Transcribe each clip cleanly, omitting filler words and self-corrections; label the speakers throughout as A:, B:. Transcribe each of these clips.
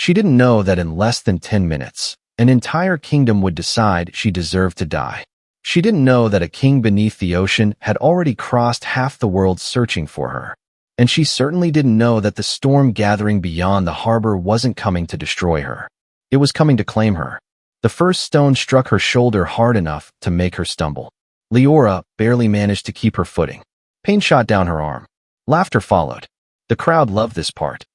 A: She didn't know that in less than 10 minutes, an entire kingdom would decide she deserved to die. She didn't know that a king beneath the ocean had already crossed half the world searching for her. And she certainly didn't know that the storm gathering beyond the harbor wasn't coming to destroy her. It was coming to claim her. The first stone struck her shoulder hard enough to make her stumble. Leora barely managed to keep her footing. Pain shot down her arm. Laughter followed. The crowd loved this part.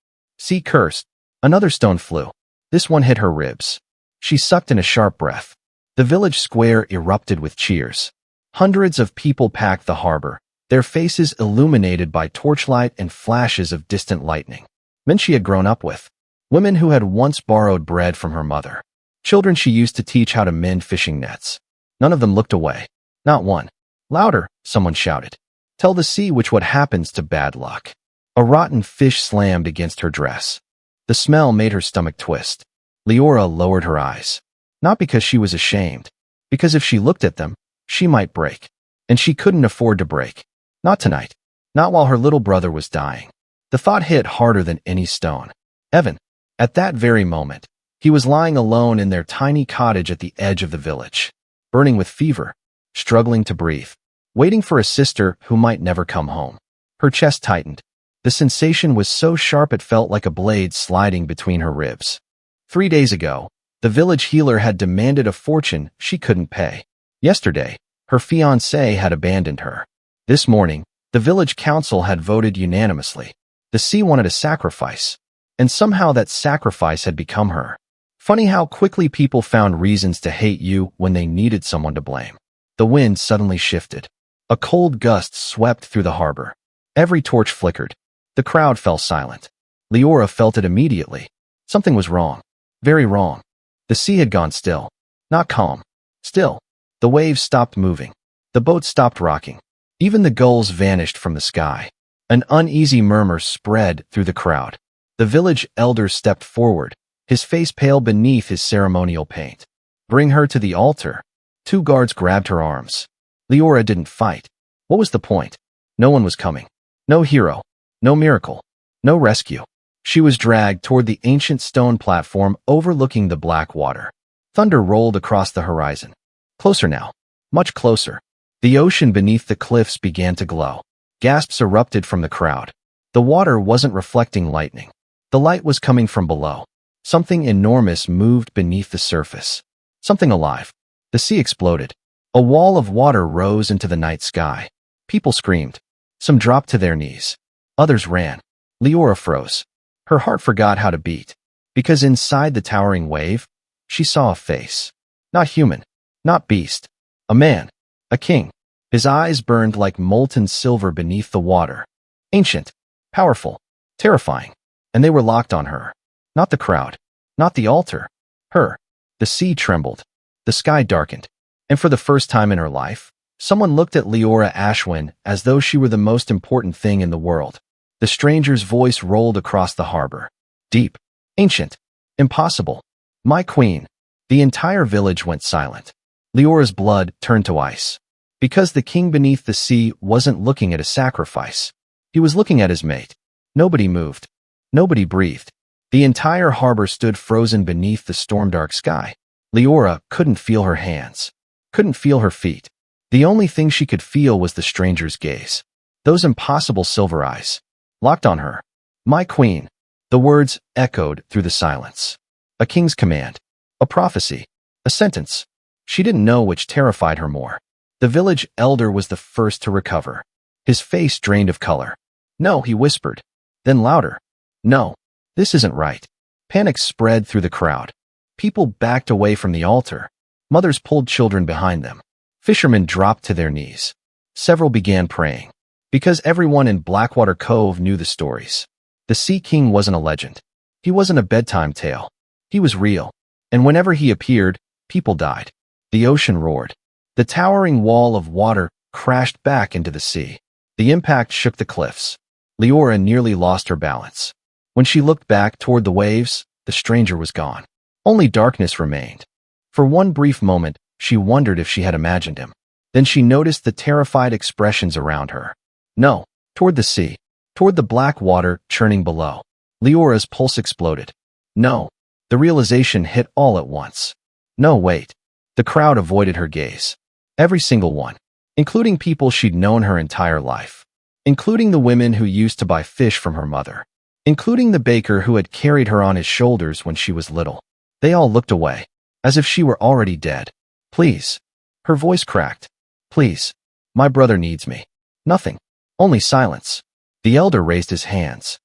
A: Sea cursed. Another stone flew. This one hit her ribs. She sucked in a sharp breath. The village square erupted with cheers. Hundreds of people packed the harbor, their faces illuminated by torchlight and flashes of distant lightning. Men she had grown up with. Women who had once borrowed bread from her mother. Children she used to teach how to mend fishing nets. None of them looked away. Not one. Louder, someone shouted. Tell the sea what happens to bad luck. A rotten fish slammed against her dress. The smell made her stomach twist. Leora lowered her eyes. Not because she was ashamed. Because if she looked at them, she might break. And she couldn't afford to break. Not tonight. Not while her little brother was dying. The thought hit harder than any stone. Evan. At that very moment, he was lying alone in their tiny cottage at the edge of the village. Burning with fever. Struggling to breathe. Waiting for a sister who might never come home. Her chest tightened. The sensation was so sharp it felt like a blade sliding between her ribs. 3 days ago, the village healer had demanded a fortune she couldn't pay. Yesterday, her fiancé had abandoned her. This morning, the village council had voted unanimously. The sea wanted a sacrifice. And somehow that sacrifice had become her. Funny how quickly people found reasons to hate you when they needed someone to blame. The wind suddenly shifted. A cold gust swept through the harbor. Every torch flickered. The crowd fell silent. Leora felt it immediately. Something was wrong. Very wrong. The sea had gone still. Not calm. Still. The waves stopped moving. The boat stopped rocking. Even the gulls vanished from the sky. An uneasy murmur spread through the crowd. The village elder stepped forward, his face pale beneath his ceremonial paint. Bring her to the altar. 2 guards grabbed her arms. Leora didn't fight. What was the point? No one was coming. No hero. No miracle. No rescue. She was dragged toward the ancient stone platform overlooking the black water. Thunder rolled across the horizon. Closer now. Much closer. The ocean beneath the cliffs began to glow. Gasps erupted from the crowd. The water wasn't reflecting lightning. The light was coming from below. Something enormous moved beneath the surface. Something alive. The sea exploded. A wall of water rose into the night sky. People screamed. Some dropped to their knees. Others ran. Leora froze. Her heart forgot how to beat. Because inside the towering wave, she saw a face. Not human. Not beast. A man. A king. His eyes burned like molten silver beneath the water. Ancient. Powerful. Terrifying. And they were locked on her. Not the crowd. Not the altar. Her. The sea trembled. The sky darkened. And for the first time in her life, someone looked at Leora Ashwin as though she were the most important thing in the world. The stranger's voice rolled across the harbor. Deep. Ancient. Impossible. My queen. The entire village went silent. Leora's blood turned to ice. Because the king beneath the sea wasn't looking at a sacrifice. He was looking at his mate. Nobody moved. Nobody breathed. The entire harbor stood frozen beneath the storm-dark sky. Leora couldn't feel her hands. Couldn't feel her feet. The only thing she could feel was the stranger's gaze. Those impossible silver eyes. Locked on her. My queen. The words echoed through the silence. A king's command. A prophecy. A sentence. She didn't know which terrified her more. The village elder was the first to recover. His face drained of color. No, he whispered. Then louder. No. This isn't right. Panic spread through the crowd. People backed away from the altar. Mothers pulled children behind them. Fishermen dropped to their knees. Several began praying. Because everyone in Blackwater Cove knew the stories. The Sea King wasn't a legend. He wasn't a bedtime tale. He was real. And whenever he appeared, people died. The ocean roared. The towering wall of water crashed back into the sea. The impact shook the cliffs. Leora nearly lost her balance. When she looked back toward the waves, the stranger was gone. Only darkness remained. For one brief moment, she wondered if she had imagined him. Then she noticed the terrified expressions around her. No, toward the sea, toward the black water churning below. Leora's pulse exploded. No, The realization hit all at once. No, wait. The crowd avoided her gaze. Every single one. Including people she'd known her entire life. Including the women who used to buy fish from her mother. Including the baker who had carried her on his shoulders when she was little. They all looked away, as if she were already dead. Please. Her voice cracked. Please. My brother needs me. Nothing. Only silence. The elder raised his hands.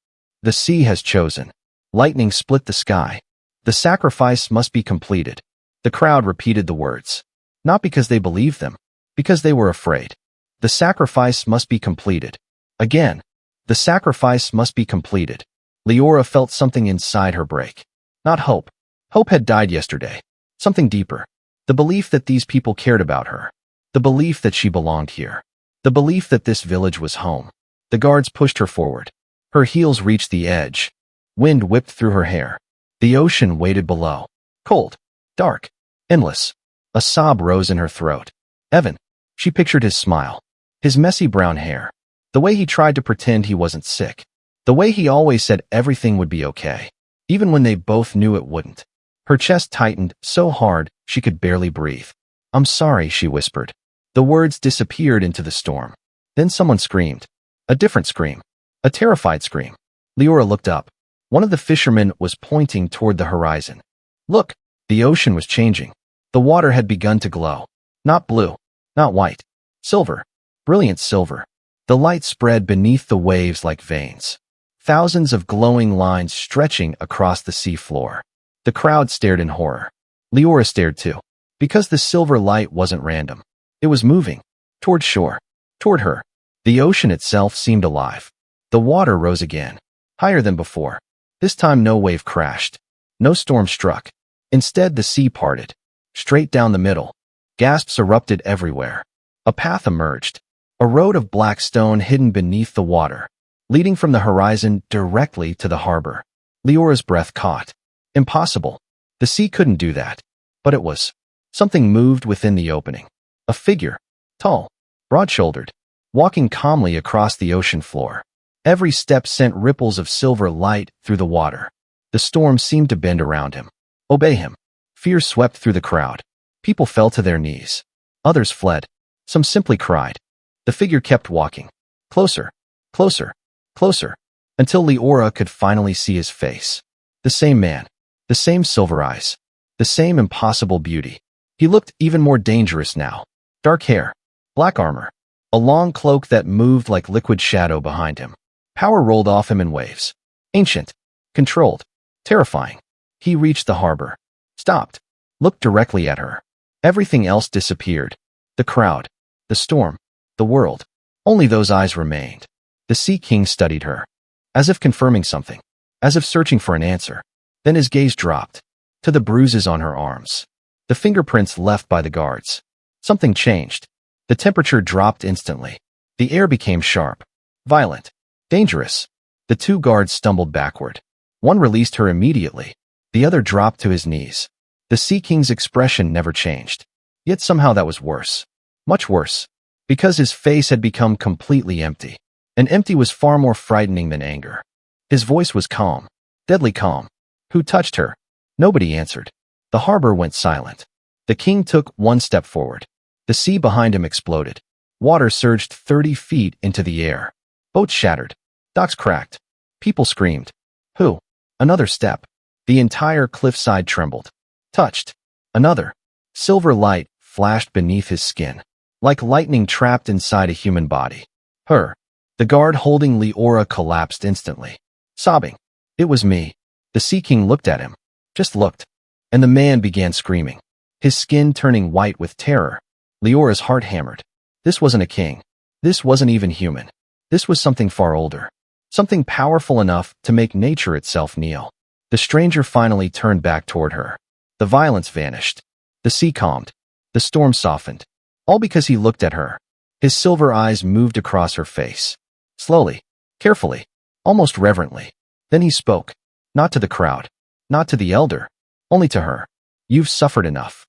A: The sea has chosen. Lightning split the sky. The sacrifice must be completed. The crowd repeated the words. Not because they believed them. Because they were afraid. The sacrifice must be completed. Again. The sacrifice must be completed. Leora felt something inside her break. Not hope. Hope had died yesterday. Something deeper. The belief that these people cared about her. The belief that she belonged here. The belief that this village was home. The guards pushed her forward. Her heels reached the edge. Wind whipped through her hair. The ocean waited below. Cold. Dark. Endless. A sob rose in her throat. Evan. She pictured his smile. His messy brown hair. The way he tried to pretend he wasn't sick. The way he always said everything would be okay. Even when they both knew it wouldn't. Her chest tightened so hard she could barely breathe. I'm sorry, she whispered. The words disappeared into the storm. Then someone screamed. A different scream. A terrified scream. Leora looked up. One of the fishermen was pointing toward the horizon. Look! The ocean was changing. The water had begun to glow. Not blue. Not white. Silver. Brilliant silver. The light spread beneath the waves like veins. Thousands of glowing lines stretching across the sea floor. The crowd stared in horror. Leora stared too. Because the silver light wasn't random. It was moving. Toward shore. Toward her. The ocean itself seemed alive. The water rose again. Higher than before. This time no wave crashed. No storm struck. Instead the sea parted. Straight down the middle. Gasps erupted everywhere. A path emerged. A road of black stone hidden beneath the water. Leading from the horizon directly to the harbor. Leora's breath caught. Impossible. The sea couldn't do that. But it was. Something moved within the opening. A figure. Tall. Broad-shouldered. Walking calmly across the ocean floor. Every step sent ripples of silver light through the water. The storm seemed to bend around him. Obey him. Fear swept through the crowd. People fell to their knees. Others fled. Some simply cried. The figure kept walking. Closer. Closer. Closer. Until Leora could finally see his face. The same man. The same silver eyes. The same impossible beauty. He looked even more dangerous now. Dark hair. Black armor. A long cloak that moved like liquid shadow behind him. Power rolled off him in waves. Ancient. Controlled. Terrifying. He reached the harbor. Stopped. Looked directly at her. Everything else disappeared. The crowd. The storm. The world. Only those eyes remained. The Sea King studied her. As if confirming something. As if searching for an answer. Then his gaze dropped. To the bruises on her arms. The fingerprints left by the guards. Something changed. The temperature dropped instantly. The air became sharp. Violent. Dangerous. The two guards stumbled backward. One released her immediately. The other dropped to his knees. The Sea King's expression never changed. Yet somehow that was worse. Much worse. Because his face had become completely empty. And empty was far more frightening than anger. His voice was calm. Deadly calm. Who touched her? Nobody answered. The harbor went silent. The king took one step forward. The sea behind him exploded. Water surged 30 feet into the air. Boats shattered. Docks cracked. People screamed. Who? Another step. The entire cliffside trembled. Touched. Another. Silver light flashed beneath his skin. Like lightning trapped inside a human body. Her. The guard holding Leora collapsed instantly. Sobbing. It was me. The Sea King looked at him. Just looked. And the man began screaming. His skin turning white with terror. Leora's heart hammered. This wasn't a king. This wasn't even human. This was something far older. Something powerful enough to make nature itself kneel. The stranger finally turned back toward her. The violence vanished. The sea calmed. The storm softened. All because he looked at her. His silver eyes moved across her face. Slowly. Carefully. Almost reverently. Then he spoke. Not to the crowd. Not to the elder. Only to her. You've suffered enough.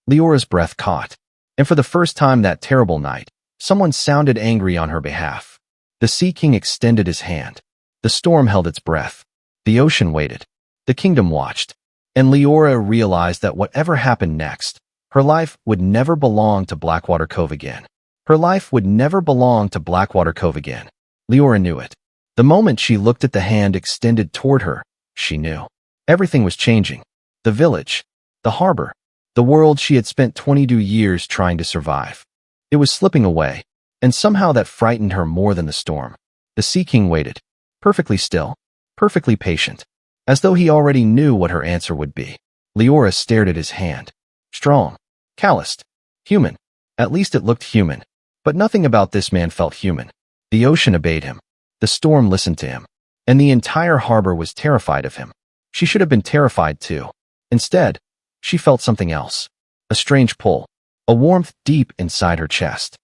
A: Leora's breath caught. And for the first time that terrible night, someone sounded angry on her behalf. The Sea King extended his hand. The storm held its breath. The ocean waited. The kingdom watched. And Leora realized that whatever happened next, her life would never belong to Blackwater Cove again. Her life would never belong to Blackwater Cove again. Leora knew it. The moment she looked at the hand extended toward her, she knew. Everything was changing. The village, the harbor, the world she had spent 22 years trying to survive. It was slipping away, and somehow that frightened her more than the storm. The Sea King waited, perfectly still, perfectly patient, as though he already knew what her answer would be. Leora stared at his hand. Strong, calloused, human. At least it looked human. But nothing about this man felt human. The ocean obeyed him. The storm listened to him. And the entire harbor was terrified of him. She should have been terrified too. Instead, she felt something else. A strange pull. A warmth deep inside her chest.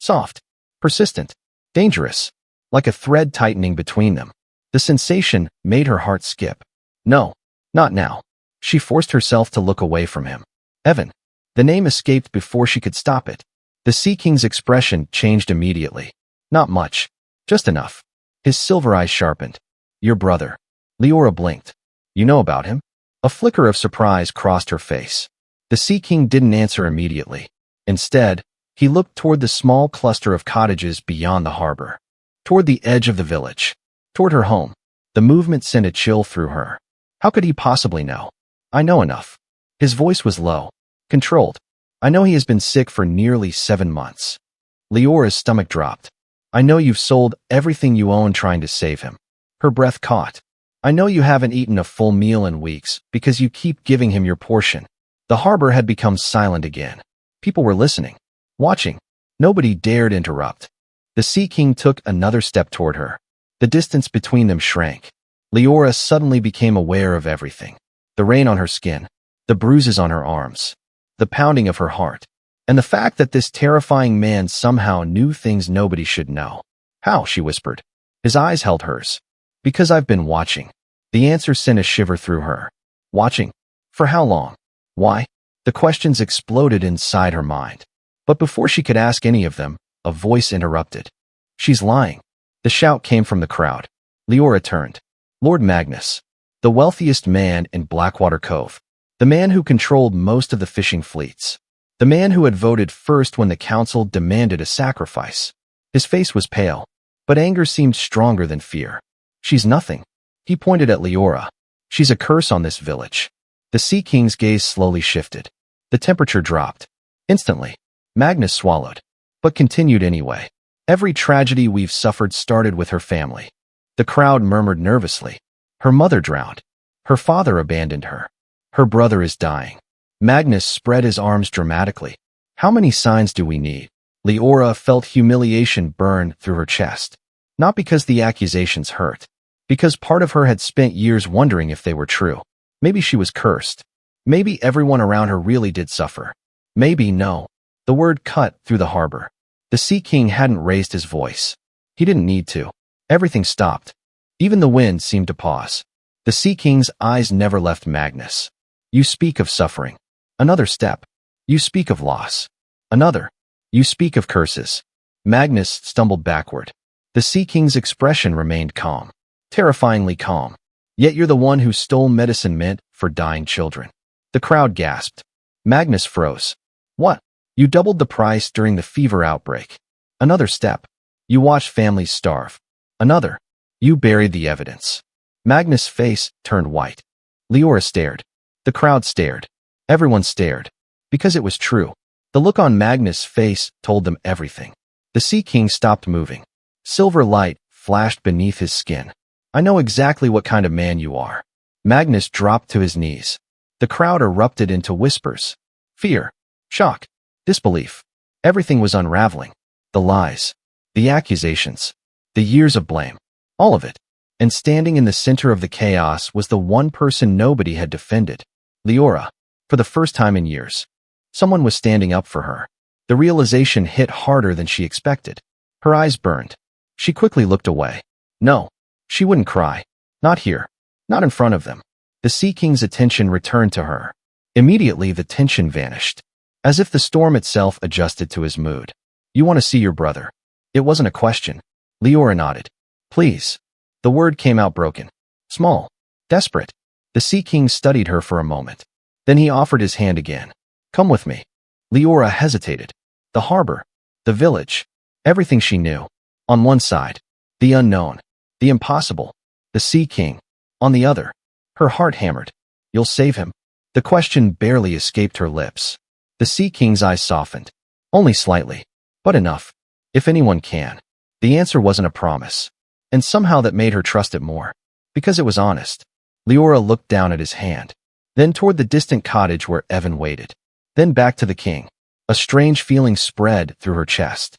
A: Soft, persistent, dangerous, like a thread tightening between them. The sensation made her heart skip. No, not now. She forced herself to look away from him. Evan. The name escaped before she could stop it. The Sea King's expression changed immediately. Not much. Just enough. His silver eyes sharpened. Your brother. Leora blinked. You know about him? A flicker of surprise crossed her face. The Sea King didn't answer immediately. Instead, he looked toward the small cluster of cottages beyond the harbor. Toward the edge of the village. Toward her home. The movement sent a chill through her. How could he possibly know? I know enough. His voice was low, controlled. I know he has been sick for nearly 7 months. Leora's stomach dropped. I know you've sold everything you own trying to save him. Her breath caught. I know you haven't eaten a full meal in weeks because you keep giving him your portion. The harbor had become silent again. People were listening, watching. Nobody dared interrupt. The Sea King took another step toward her. The distance between them shrank. Leora suddenly became aware of everything. The rain on her skin, the bruises on her arms, the pounding of her heart, and the fact that this terrifying man somehow knew things nobody should know. How, she whispered. His eyes held hers. Because I've been watching. The answer sent a shiver through her. Watching? For how long? Why? The questions exploded inside her mind. But before she could ask any of them, a voice interrupted. She's lying. The shout came from the crowd. Leora turned. Lord Magnus, the wealthiest man in Blackwater Cove. The man who controlled most of the fishing fleets. The man who had voted first when the council demanded a sacrifice. His face was pale, but anger seemed stronger than fear. She's nothing. He pointed at Leora. She's a curse on this village. The Sea King's gaze slowly shifted. The temperature dropped. Instantly, Magnus swallowed, but continued anyway. Every tragedy we've suffered started with her family. The crowd murmured nervously. Her mother drowned. Her father abandoned her. Her brother is dying. Magnus spread his arms dramatically. How many signs do we need? Leora felt humiliation burn through her chest. Not because the accusations hurt. Because part of her had spent years wondering if they were true. Maybe she was cursed. Maybe everyone around her really did suffer. Maybe no. The word cut through the harbor. The Sea King hadn't raised his voice. He didn't need to. Everything stopped. Even the wind seemed to pause. The Sea King's eyes never left Magnus. You speak of suffering. Another step. You speak of loss. Another. You speak of curses. Magnus stumbled backward. The Sea King's expression remained calm. Terrifyingly calm. Yet you're the one who stole medicine meant for dying children. The crowd gasped. Magnus froze. What? You doubled the price during the fever outbreak. Another step. You watched families starve. Another. You buried the evidence. Magnus' face turned white. Leora stared. The crowd stared. Everyone stared. Because it was true. The look on Magnus' face told them everything. The Sea King stopped moving. Silver light flashed beneath his skin. I know exactly what kind of man you are. Magnus dropped to his knees. The crowd erupted into whispers. Fear. Shock. Disbelief. Everything was unraveling. The lies. The accusations. The years of blame. All of it. And standing in the center of the chaos was the one person nobody had defended. Leora. For the first time in years. Someone was standing up for her. The realization hit harder than she expected. Her eyes burned. She quickly looked away. No. She wouldn't cry. Not here. Not in front of them. The Sea King's attention returned to her. Immediately the tension vanished. As if the storm itself adjusted to his mood. You want to see your brother. It wasn't a question. Leora nodded. Please. The word came out broken. Small. Desperate. The Sea King studied her for a moment. Then he offered his hand again. Come with me. Leora hesitated. The harbor, the village, everything she knew. On one side, the unknown, the impossible, the Sea King. On the other, her heart hammered. You'll save him? The question barely escaped her lips. The Sea King's eyes softened. Only slightly, but enough. If anyone can. The answer wasn't a promise. And somehow that made her trust it more. Because it was honest. Leora looked down at his hand. Then toward the distant cottage where Evan waited. Then back to the king. A strange feeling spread through her chest.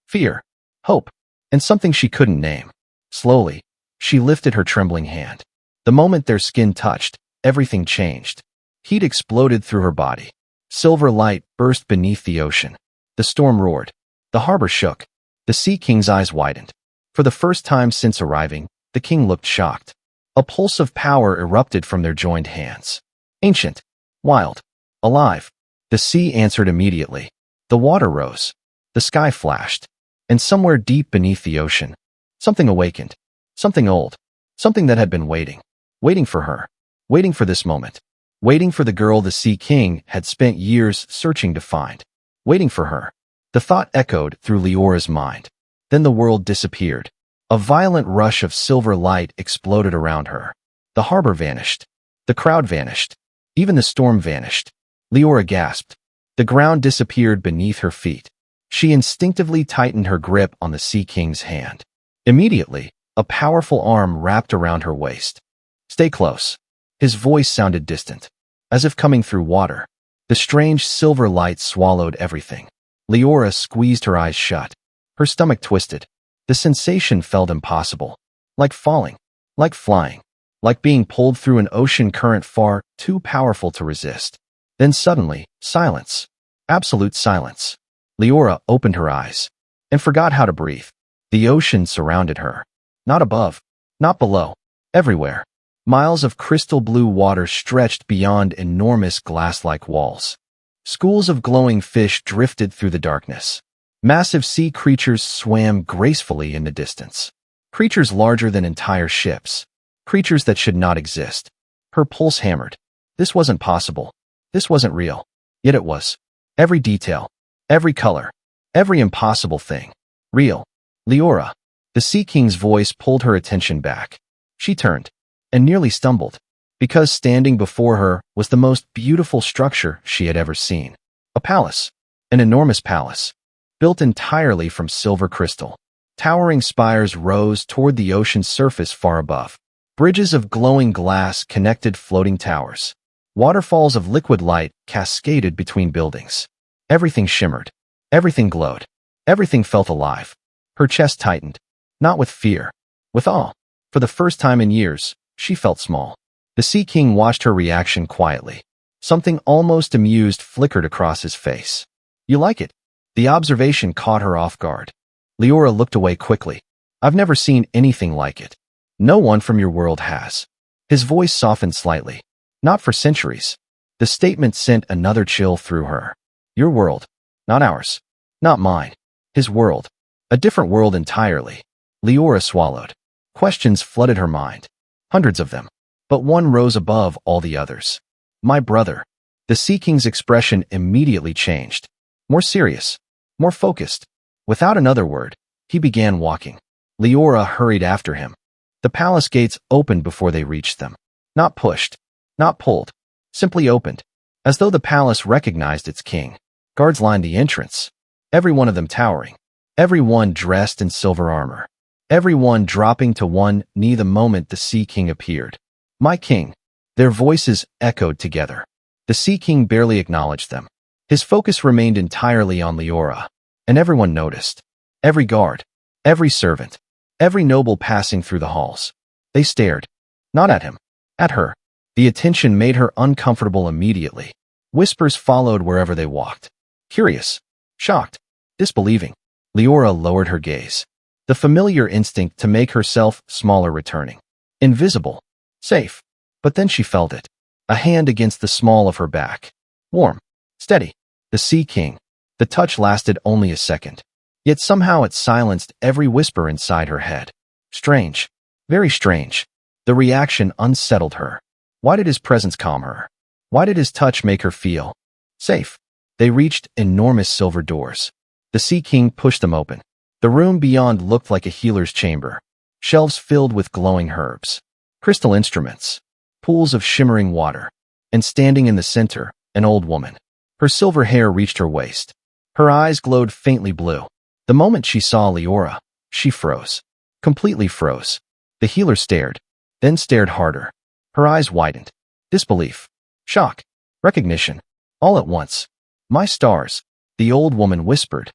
A: Fear, hope, and something she couldn't name. Slowly, she lifted her trembling hand. The moment their skin touched, everything changed. Heat exploded through her body. Silver light burst beneath the ocean. The storm roared. The harbor shook. The Sea King's eyes widened. For the first time since arriving, the king looked shocked. A pulse of power erupted from their joined hands. Ancient, wild, alive. The sea answered immediately. The water rose. The sky flashed. And somewhere deep beneath the ocean, something awakened. Something old. Something that had been waiting. Waiting for her. Waiting for this moment. Waiting for the girl the Sea King had spent years searching to find. Waiting for her. The thought echoed through Leora's mind. Then the world disappeared. A violent rush of silver light exploded around her. The harbor vanished. The crowd vanished. Even the storm vanished. Leora gasped. The ground disappeared beneath her feet. She instinctively tightened her grip on the Sea King's hand. Immediately, a powerful arm wrapped around her waist. Stay close. His voice sounded distant, as if coming through water. The strange silver light swallowed everything. Leora squeezed her eyes shut. Her stomach twisted. The sensation felt impossible. Like falling. Like flying. Like being pulled through an ocean current far too powerful to resist. Then suddenly, silence. Absolute silence. Leora opened her eyes and forgot how to breathe. The ocean surrounded her. Not above. Not below. Everywhere. Miles of crystal blue water stretched beyond enormous glass-like walls. Schools of glowing fish drifted through the darkness. Massive sea creatures swam gracefully in the distance. Creatures larger than entire ships. Creatures that should not exist. Her pulse hammered. This wasn't possible. This wasn't real. Yet it was. Every detail. Every color. Every impossible thing. Real. Leora. The Sea King's voice pulled her attention back. She turned. And nearly stumbled. Because standing before her was the most beautiful structure she had ever seen. A palace. An enormous palace. Built entirely from silver crystal. Towering spires rose toward the ocean's surface far above. Bridges of glowing glass connected floating towers. Waterfalls of liquid light cascaded between buildings. Everything shimmered. Everything glowed. Everything felt alive. Her chest tightened. Not with fear. With awe. For the first time in years, she felt small. The Sea King watched her reaction quietly. Something almost amused flickered across his face. You like it? The observation caught her off guard. Leora looked away quickly. I've never seen anything like it. No one from your world has. His voice softened slightly. Not for centuries. The statement sent another chill through her. Your world. Not ours. Not mine. His world. A different world entirely. Leora swallowed. Questions flooded her mind. Hundreds of them. But one rose above all the others. My brother. The Sea King's expression immediately changed. More serious. More focused. Without another word, he began walking. Leora hurried after him. The palace gates opened before they reached them. Not pushed. Not pulled. Simply opened. As though the palace recognized its king. Guards lined the entrance. Every one of them towering. Every one dressed in silver armor. Every one dropping to one knee the moment the Sea King appeared. My king. Their voices echoed together. The Sea King barely acknowledged them. His focus remained entirely on Leora. And everyone noticed. Every guard. Every servant. Every noble passing through the halls. They stared. Not at him. At her. The attention made her uncomfortable immediately. Whispers followed wherever they walked. Curious. Shocked. Disbelieving. Leora lowered her gaze. The familiar instinct to make herself smaller returning. Invisible. Safe. But then she felt it. A hand against the small of her back. Warm. Steady. The Sea King. The touch lasted only a second. Yet somehow it silenced every whisper inside her head. Strange. Very strange. The reaction unsettled her. Why did his presence calm her? Why did his touch make her feel safe? They reached enormous silver doors. The Sea King pushed them open. The room beyond looked like a healer's chamber. Shelves filled with glowing herbs, crystal instruments, pools of shimmering water, and standing in the center, an old woman. Her silver hair reached her waist. Her eyes glowed faintly blue. The moment she saw Leora, she froze. Completely froze. The healer stared, then stared harder. Her eyes widened. Disbelief, shock, recognition, all at once. My stars, the old woman whispered.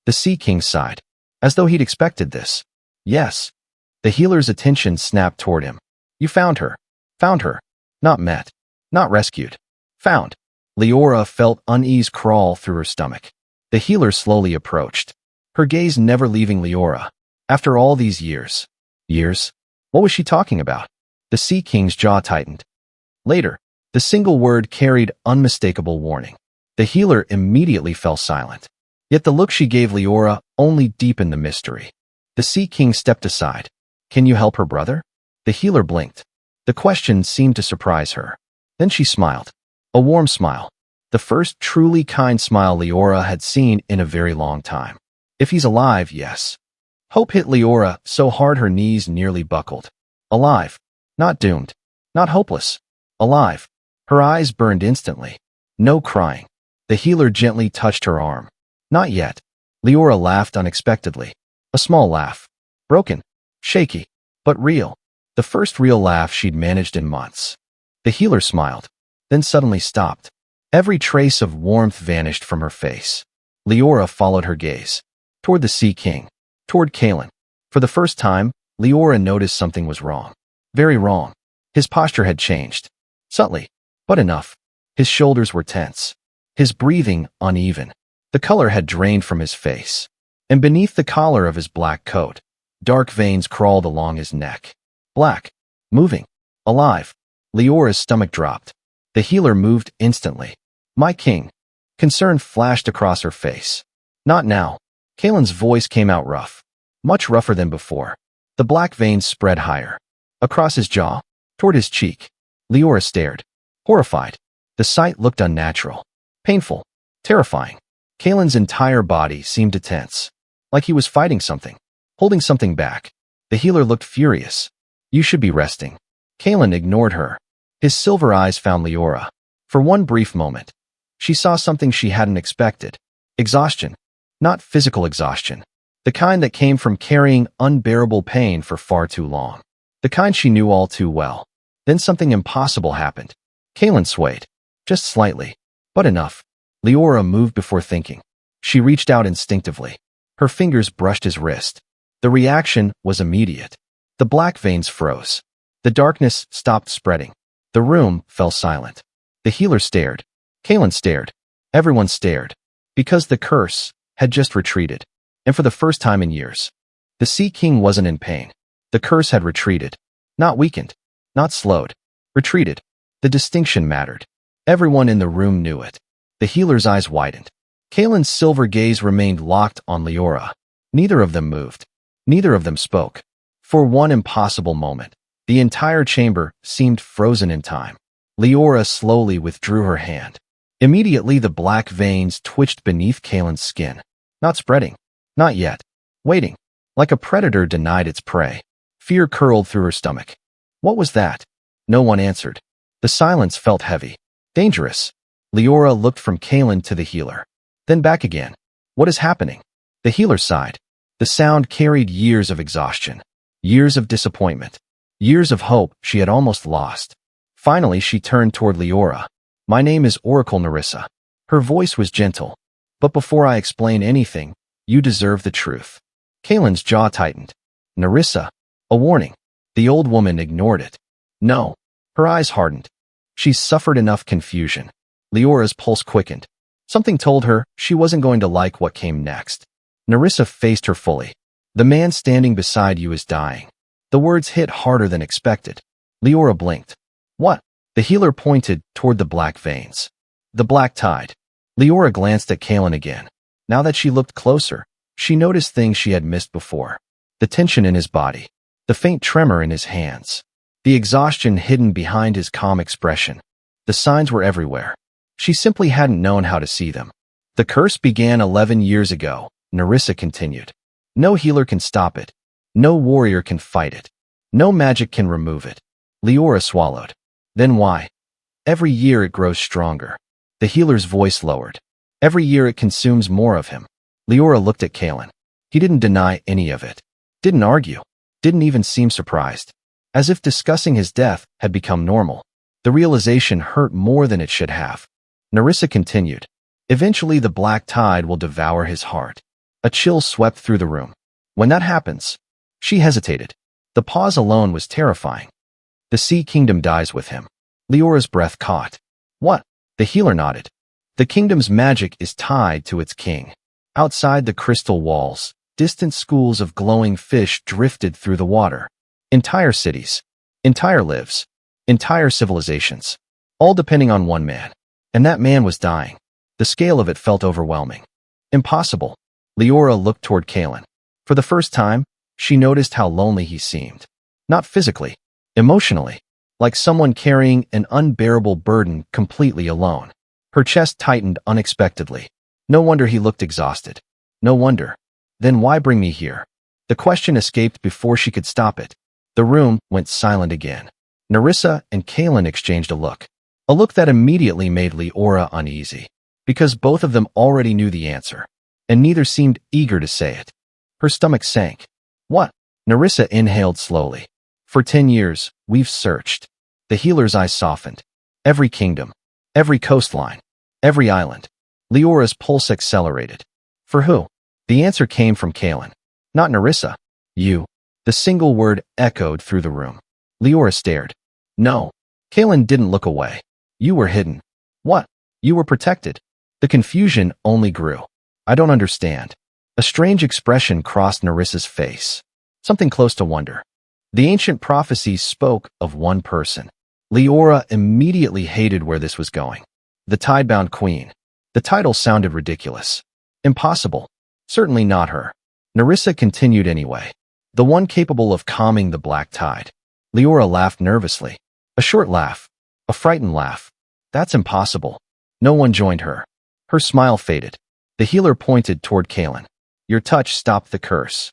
A: The Sea King sighed, as though he'd expected this. Yes. The healer's attention snapped toward him. You found her. Found her. Not met. Not rescued. Found. Leora felt unease crawl through her stomach. The healer slowly approached, her gaze never leaving Leora. After all these years. Years? What was she talking about? The Sea King's jaw tightened. Later, the single word carried unmistakable warning. The healer immediately fell silent. Yet the look she gave Leora only deepened the mystery. The Sea King stepped aside. Can you help her brother? The healer blinked. The question seemed to surprise her. Then she smiled. A warm smile. The first truly kind smile Leora had seen in a very long time. If he's alive, yes. Hope hit Leora so hard her knees nearly buckled. Alive. Not doomed. Not hopeless. Alive. Her eyes burned instantly. No crying. The healer gently touched her arm. Not yet. Leora laughed unexpectedly. A small laugh. Broken. Shaky. But real. The first real laugh she'd managed in months. The healer smiled, then suddenly stopped. Every trace of warmth vanished from her face. Leora followed her gaze. Toward the Sea King. Toward Kalen. For the first time, Leora noticed something was wrong. Very wrong. His posture had changed. Subtly, but enough. His shoulders were tense. His breathing uneven. The color had drained from his face. And beneath the collar of his black coat, dark veins crawled along his neck. Black. Moving. Alive. Leora's stomach dropped. The healer moved instantly. My king. Concern flashed across her face. Not now. Kalen's voice came out rough. Much rougher than before. The black veins spread higher. Across his jaw. Toward his cheek. Leora stared. Horrified. The sight looked unnatural. Painful. Terrifying. Kalen's entire body seemed to tense. Like he was fighting something. Holding something back. The healer looked furious. You should be resting. Kalen ignored her. His silver eyes found Leora. For one brief moment, she saw something she hadn't expected. Exhaustion. Not physical exhaustion. The kind that came from carrying unbearable pain for far too long. The kind she knew all too well. Then something impossible happened. Kalen swayed. Just slightly. But enough. Leora moved before thinking. She reached out instinctively. Her fingers brushed his wrist. The reaction was immediate. The black veins froze. The darkness stopped spreading. The room fell silent. The healer stared. Kalen stared. Everyone stared. Because the curse had just retreated. And for the first time in years. The Sea King wasn't in pain. The curse had retreated. Not weakened. Not slowed. Retreated. The distinction mattered. Everyone in the room knew it. The healer's eyes widened. Kalen's silver gaze remained locked on Leora. Neither of them moved. Neither of them spoke. For one impossible moment, the entire chamber seemed frozen in time. Leora slowly withdrew her hand. Immediately the black veins twitched beneath Kalen's skin. Not spreading. Not yet. Waiting. Like a predator denied its prey. Fear curled through her stomach. What was that? No one answered. The silence felt heavy. Dangerous. Leora looked from Kalen to the healer. Then back again. What is happening? The healer sighed. The sound carried years of exhaustion. Years of disappointment. Years of hope she had almost lost. Finally, she turned toward Leora. My name is Oracle Nerissa. Her voice was gentle. But before I explain anything, you deserve the truth. Kalen's jaw tightened. Nerissa. A warning. The old woman ignored it. No. Her eyes hardened. She's suffered enough confusion. Leora's pulse quickened. Something told her she wasn't going to like what came next. Nerissa faced her fully. The man standing beside you is dying. The words hit harder than expected. Leora blinked. What? The healer pointed toward the black veins. The black tide. Leora glanced at Kalen again. Now that she looked closer, she noticed things she had missed before. The tension in his body. The faint tremor in his hands. the exhaustion hidden behind his calm expression. The signs were everywhere. She simply hadn't known how to see them. The curse began 11 years ago, Nerissa continued. No healer can stop it. No warrior can fight it. No magic can remove it. Leora swallowed. Then why? Every year it grows stronger. The healer's voice lowered. Every year it consumes more of him. Leora looked at Kalen. He didn't deny any of it. Didn't argue. Didn't even seem surprised. As if discussing his death had become normal. The realization hurt more than it should have. Nerissa continued. Eventually the black tide will devour his heart. A chill swept through the room. When that happens, she hesitated. The pause alone was terrifying. The sea kingdom dies with him. Leora's breath caught. What? The healer nodded. The kingdom's magic is tied to its king. Outside the crystal walls, distant schools of glowing fish drifted through the water. Entire cities, entire lives, entire civilizations, all depending on one man. And that man was dying. The scale of it felt overwhelming. Impossible. Leora looked toward Kalen. For the first time, she noticed how lonely he seemed. Not physically, emotionally, like someone carrying an unbearable burden completely alone. Her chest tightened unexpectedly. No wonder he looked exhausted. No wonder. Then why bring me here? The question escaped before she could stop it. The room went silent again. Nerissa and Kalen exchanged a look that immediately made Leora uneasy, because both of them already knew the answer, and neither seemed eager to say it. Her stomach sank. What? Nerissa inhaled slowly. For 10 years, we've searched. The healer's eyes softened. Every kingdom, every coastline, every island. Leora's pulse accelerated. For who? The answer came from Kalen. Not Nerissa. You. The single word echoed through the room. Leora stared. No. Kalen didn't look away. You were hidden. What? You were protected. The confusion only grew. I don't understand. A strange expression crossed Nerissa's face. Something close to wonder. The ancient prophecies spoke of one person. Leora immediately hated where this was going. The tidebound queen. The title sounded ridiculous. Impossible. Certainly not her. Nerissa continued anyway. The one capable of calming the black tide. Leora laughed nervously. A short laugh. A frightened laugh. That's impossible. No one joined her. Her smile faded. The healer pointed toward Kalen. Your touch stopped the curse.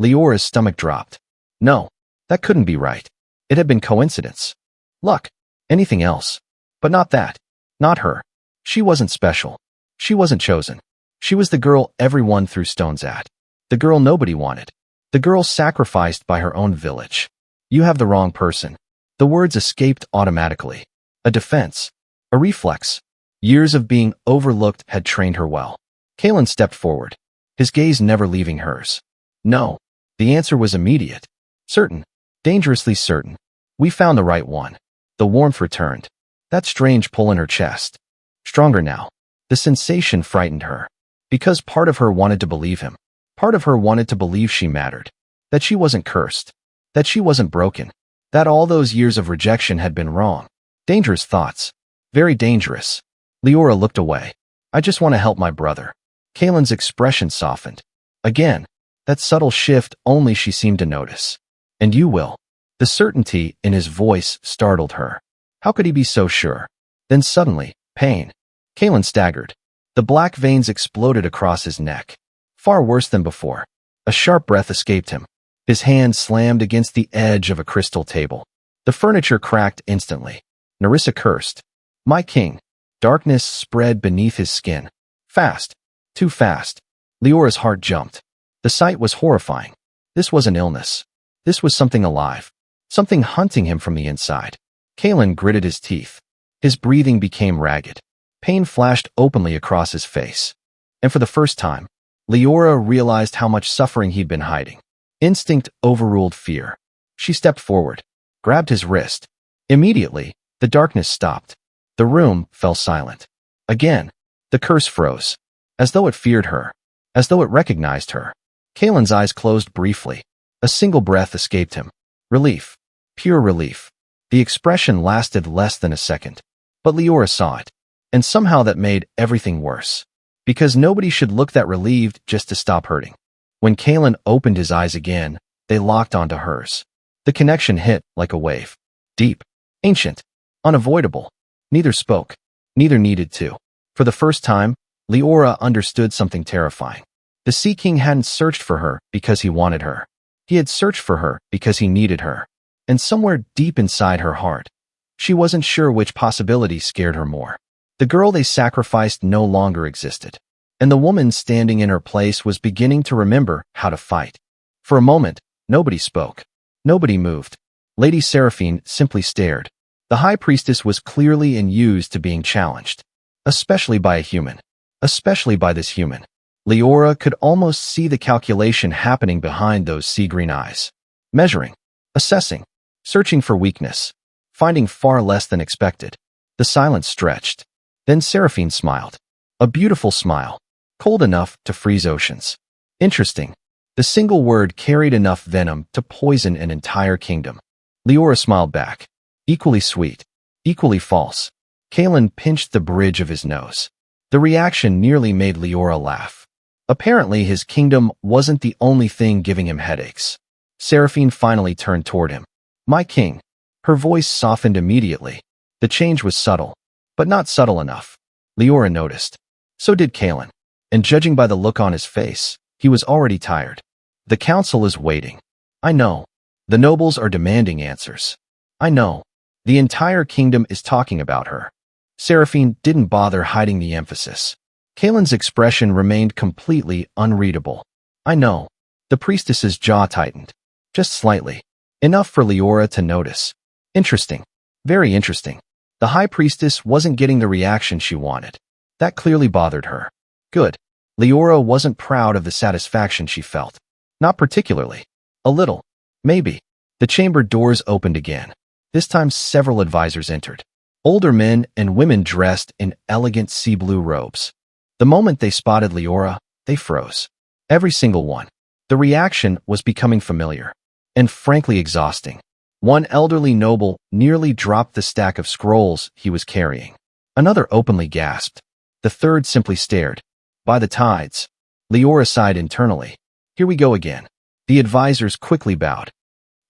A: Leora's stomach dropped. No, that couldn't be right. It had been coincidence. Luck. Anything else. But not that. Not her. She wasn't special. She wasn't chosen. She was the girl everyone threw stones at. The girl nobody wanted. The girl sacrificed by her own village. You have the wrong person. The words escaped automatically. A defense. A reflex. Years of being overlooked had trained her well. Kalen stepped forward, his gaze never leaving hers. No. The answer was immediate. Certain. Dangerously certain. We found the right one. The warmth returned. That strange pull in her chest. Stronger now. The sensation frightened her. Because part of her wanted to believe him. Part of her wanted to believe she mattered. That she wasn't cursed. That she wasn't broken. That all those years of rejection had been wrong. Dangerous thoughts. Very dangerous. Leora looked away. I just want to help my brother. Kalen's expression softened. Again, that subtle shift only she seemed to notice. And you will. The certainty in his voice startled her. How could he be so sure? Then suddenly, pain. Kalen staggered. The black veins exploded across his neck. Far worse than before. A sharp breath escaped him. His hand slammed against the edge of a crystal table. The furniture cracked instantly. Nerissa cursed. My king. Darkness spread beneath his skin. Fast. Too fast. Leora's heart jumped. The sight was horrifying. This was an illness. This was something alive. Something hunting him from the inside. Kalen gritted his teeth. His breathing became ragged. Pain flashed openly across his face. And for the first time, Leora realized how much suffering he'd been hiding. Instinct overruled fear. She stepped forward, grabbed his wrist. Immediately, the darkness stopped. The room fell silent. Again, the curse froze. As though it feared her. As though it recognized her. Kalen's eyes closed briefly. A single breath escaped him. Relief. Pure relief. The expression lasted less than a second. But Leora saw it. And somehow that made everything worse. Because nobody should look that relieved just to stop hurting. When Kalen opened his eyes again, they locked onto hers. The connection hit like a wave. Deep. Ancient. Unavoidable. Neither spoke. Neither needed to. For the first time, Leora understood something terrifying. The Sea King hadn't searched for her because he wanted her. He had searched for her because he needed her. And somewhere deep inside her heart, she wasn't sure which possibility scared her more. The girl they sacrificed no longer existed, and the woman standing in her place was beginning to remember how to fight. For a moment, nobody spoke. Nobody moved. Lady Seraphine simply stared. The High Priestess was clearly used to being challenged, especially by a human. Especially by this human. Leora could almost see the calculation happening behind those sea-green eyes. Measuring, assessing, searching for weakness, finding far less than expected. The silence stretched. Then Seraphine smiled. A beautiful smile, cold enough to freeze oceans. Interesting. The single word carried enough venom to poison an entire kingdom. Leora smiled back. Equally sweet, equally false. Kalen pinched the bridge of his nose. The reaction nearly made Leora laugh. Apparently, his kingdom wasn't the only thing giving him headaches. Seraphine finally turned toward him. My king. Her voice softened immediately. The change was subtle, but not subtle enough. Leora noticed. So did Kalen. And judging by the look on his face, he was already tired. The council is waiting. I know. The nobles are demanding answers. I know. The entire kingdom is talking about her. Seraphine didn't bother hiding the emphasis. Kalen's expression remained completely unreadable. I know. The priestess's jaw tightened. Just slightly. Enough for Leora to notice. Interesting. Very interesting. The High Priestess wasn't getting the reaction she wanted. That clearly bothered her. Good. Leora wasn't proud of the satisfaction she felt. Not particularly. A little. Maybe. The chamber doors opened again. This time several advisors entered. Older men and women dressed in elegant sea blue robes. The moment they spotted Leora, they froze. Every single one. The reaction was becoming familiar. And frankly exhausting. One elderly noble nearly dropped the stack of scrolls he was carrying. Another openly gasped. The third simply stared. By the tides. Leora sighed internally. Here we go again. The advisors quickly bowed.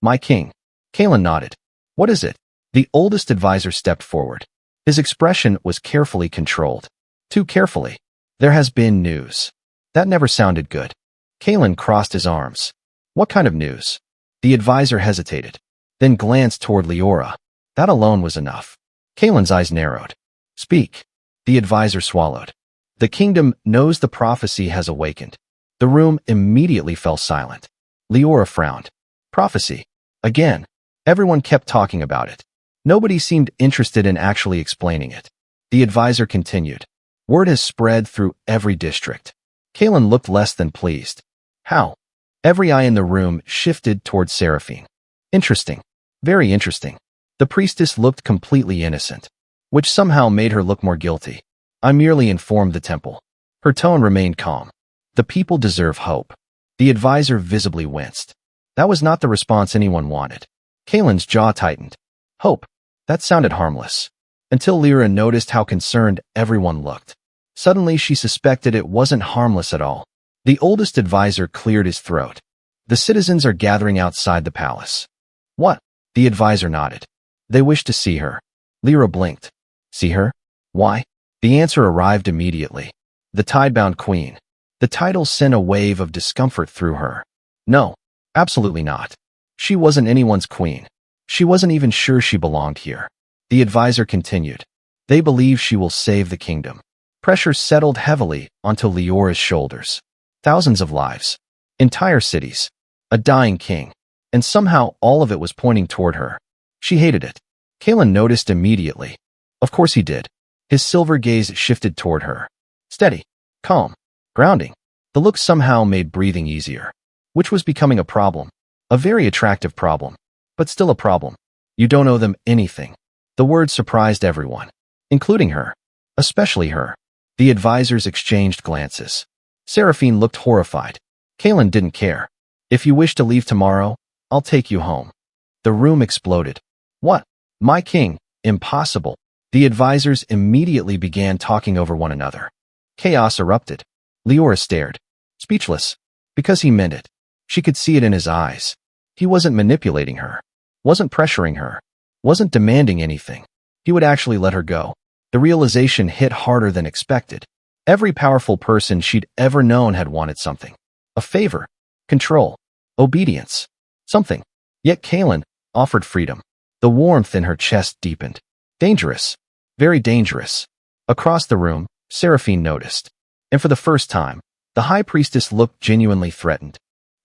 A: My king. Kalen nodded. What is it? The oldest advisor stepped forward. His expression was carefully controlled. Too carefully. There has been news. That never sounded good. Kalen crossed his arms. What kind of news? The advisor hesitated, then glanced toward Leora. That alone was enough. Kalen's eyes narrowed. Speak. The advisor swallowed. The kingdom knows the prophecy has awakened. The room immediately fell silent. Leora frowned. Prophecy. Again. Everyone kept talking about it. Nobody seemed interested in actually explaining it. The advisor continued. Word has spread through every district. Kalen looked less than pleased. How? Every eye in the room shifted toward Seraphine. Interesting. Very interesting. The priestess looked completely innocent, which somehow made her look more guilty. I merely informed the temple. Her tone remained calm. The people deserve hope. The advisor visibly winced. That was not the response anyone wanted. Kalen's jaw tightened. Hope. That sounded harmless. Until Leora noticed how concerned everyone looked. Suddenly she suspected it wasn't harmless at all. The oldest advisor cleared his throat. The citizens are gathering outside the palace. What? The advisor nodded. They wish to see her. Leora blinked. See her? Why? The answer arrived immediately. The tidebound queen. The title sent a wave of discomfort through her. No, absolutely not. She wasn't anyone's queen. She wasn't even sure she belonged here. The advisor continued. They believe she will save the kingdom. Pressure settled heavily onto Leora's shoulders. Thousands of lives. Entire cities. A dying king. And somehow all of it was pointing toward her. She hated it. Kalen noticed immediately. Of course he did. His silver gaze shifted toward her. Steady. Calm. Grounding. The look somehow made breathing easier. Which was becoming a problem. A very attractive problem. But still a problem. You don't owe them anything. The word surprised everyone. Including her. Especially her. The advisors exchanged glances. Seraphine looked horrified. Kalen didn't care. If you wish to leave tomorrow, I'll take you home. The room exploded. What? My king? Impossible. The advisors immediately began talking over one another. Chaos erupted. Leora stared. Speechless. Because he meant it. She could see it in his eyes. He wasn't manipulating her. Wasn't pressuring her. wasn't demanding anything. He would actually let her go. The realization hit harder than expected. Every powerful person she'd ever known had wanted something. A favor, control, obedience, something. Yet Kaelin offered freedom. The warmth in her chest deepened. Dangerous. Very dangerous. Across the room, Seraphine noticed. And for the first time, the High Priestess looked genuinely threatened.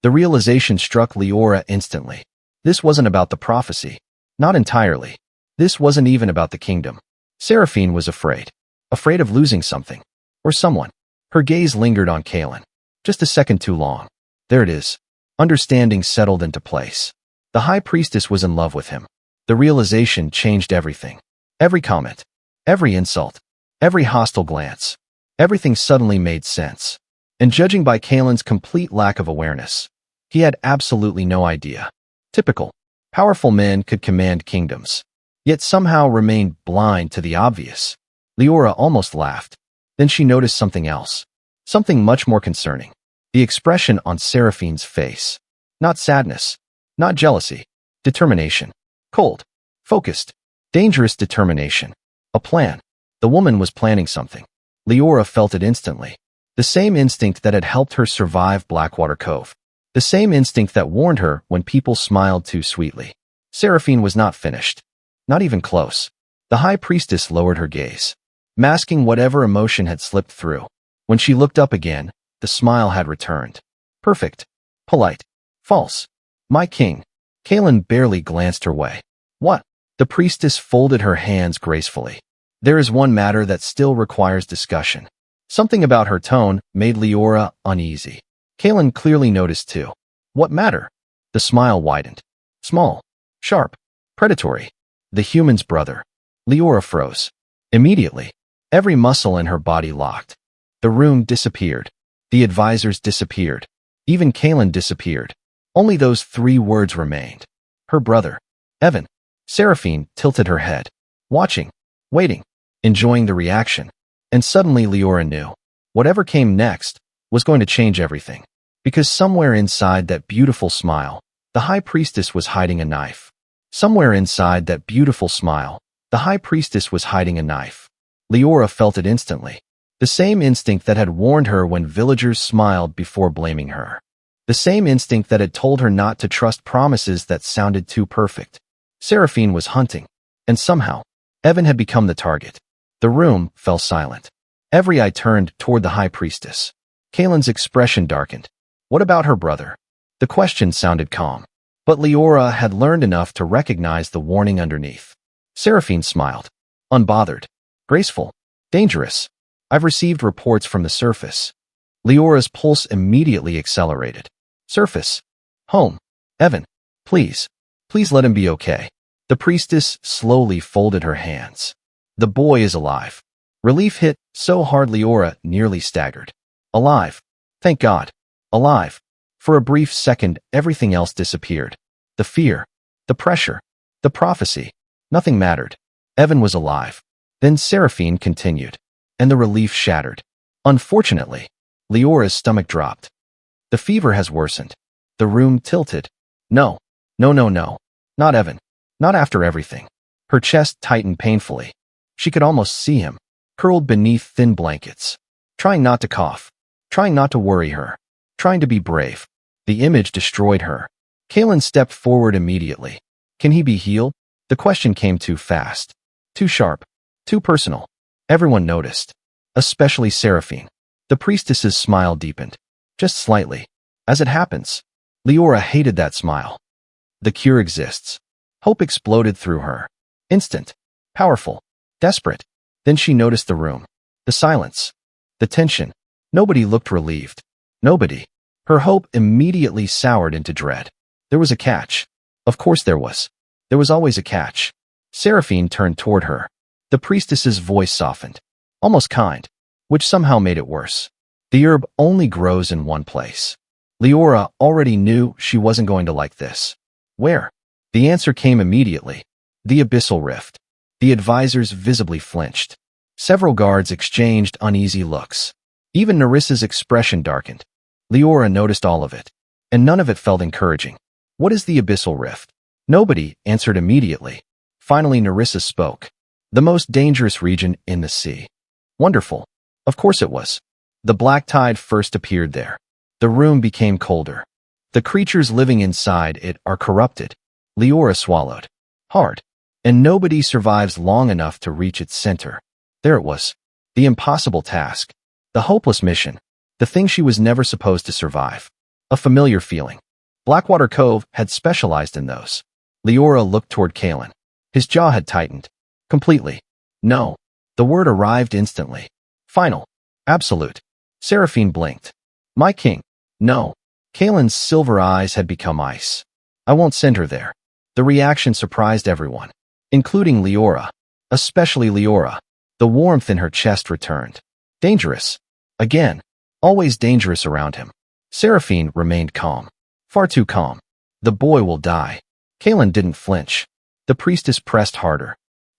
A: The realization struck Leora instantly. This wasn't about the prophecy. Not entirely. This wasn't even about the kingdom. Seraphine was afraid. Afraid of losing something. Or someone. Her gaze lingered on Kaelin. Just a second too long. There it is. Understanding settled into place. The High Priestess was in love with him. The realization changed everything. Every comment. Every insult. Every hostile glance. Everything suddenly made sense. And judging by Kaelin's complete lack of awareness, he had absolutely no idea. Typical. Powerful men could command kingdoms, yet somehow remained blind to the obvious. Leora almost laughed. Then she noticed something else. Something much more concerning. The expression on Seraphine's face. Not sadness. Not jealousy. Determination. Cold. Focused. Dangerous determination. A plan. The woman was planning something. Leora felt it instantly. The same instinct that had helped her survive Blackwater Cove. The same instinct that warned her when people smiled too sweetly. Seraphine was not finished. Not even close. The High Priestess lowered her gaze, masking whatever emotion had slipped through. When she looked up again, the smile had returned. Perfect. Polite. False. My king. Kaelin barely glanced her way. What? The priestess folded her hands gracefully. There is one matter that still requires discussion. Something about her tone made Leora uneasy. Kaelin clearly noticed too. What matter? The smile widened. Small. Sharp. Predatory. The human's brother. Leora froze. Immediately. Every muscle in her body locked. The room disappeared. The advisors disappeared. Even Kaelin disappeared. Only those 3 words remained. Her brother. Evan. Seraphine tilted her head. Watching. Waiting. Enjoying the reaction. And suddenly Leora knew. Whatever came next was going to change everything. Because somewhere inside that beautiful smile, the High Priestess was hiding a knife. Somewhere inside that beautiful smile, the High Priestess was hiding a knife. Leora felt it instantly. The same instinct that had warned her when villagers smiled before blaming her. The same instinct that had told her not to trust promises that sounded too perfect. Seraphine was hunting. And somehow, Evan had become the target. The room fell silent. Every eye turned toward the High Priestess. Kaelin's expression darkened. What about her brother? The question sounded calm. But Leora had learned enough to recognize the warning underneath. Seraphine smiled. Unbothered. Graceful. Dangerous. I've received reports from the surface. Leora's pulse immediately accelerated. Surface. Home. Evan. Please. Please let him be okay. The priestess slowly folded her hands. The boy is alive. Relief hit so hard Leora nearly staggered. Alive. Thank God. Alive. For a brief second, everything else disappeared. The fear. The pressure. The prophecy. Nothing mattered. Evan was alive. Then Seraphine continued. And the relief shattered. Unfortunately, Leora's stomach dropped. The fever has worsened. The room tilted. No. No, no, no. Not Evan. Not after everything. Her chest tightened painfully. She could almost see him, curled beneath thin blankets. Trying not to cough. Trying not to worry her. Trying to be brave. The image destroyed her. Kaelin stepped forward immediately. Can he be healed? The question came too fast. Too sharp. Too personal. Everyone noticed. Especially Seraphine. The priestess's smile deepened. Just slightly. As it happens. Leora hated that smile. The cure exists. Hope exploded through her. Instant. Powerful. Desperate. Then she noticed the room. The silence. The tension. Nobody looked relieved. Nobody. Her hope immediately soured into dread. There was a catch. Of course there was. There was always a catch. Seraphine turned toward her. The priestess's voice softened. Almost kind. Which somehow made it worse. The herb only grows in one place. Leora already knew she wasn't going to like this. Where? The answer came immediately. The abyssal rift. The advisors visibly flinched. Several guards exchanged uneasy looks. Even Nerissa's expression darkened. Leora noticed all of it. And none of it felt encouraging. What is the abyssal rift? Nobody answered immediately. Finally, Nerissa spoke. The most dangerous region in the sea. Wonderful. Of course it was. The black tide first appeared there. The room became colder. The creatures living inside it are corrupted. Leora swallowed. Hard. And nobody survives long enough to reach its center. There it was. The impossible task. The hopeless mission. The thing she was never supposed to survive. A familiar feeling. Blackwater Cove had specialized in those. Leora looked toward Kalen. His jaw had tightened. Completely. No. The word arrived instantly. Final. Absolute. Seraphine blinked. My king. No. Kalen's silver eyes had become ice. I won't send her there. The reaction surprised everyone, including Leora. Especially Leora. The warmth in her chest returned. Dangerous. Again. Always dangerous around him. Seraphine remained calm. Far too calm. The boy will die. Kalen didn't flinch. The priestess pressed harder.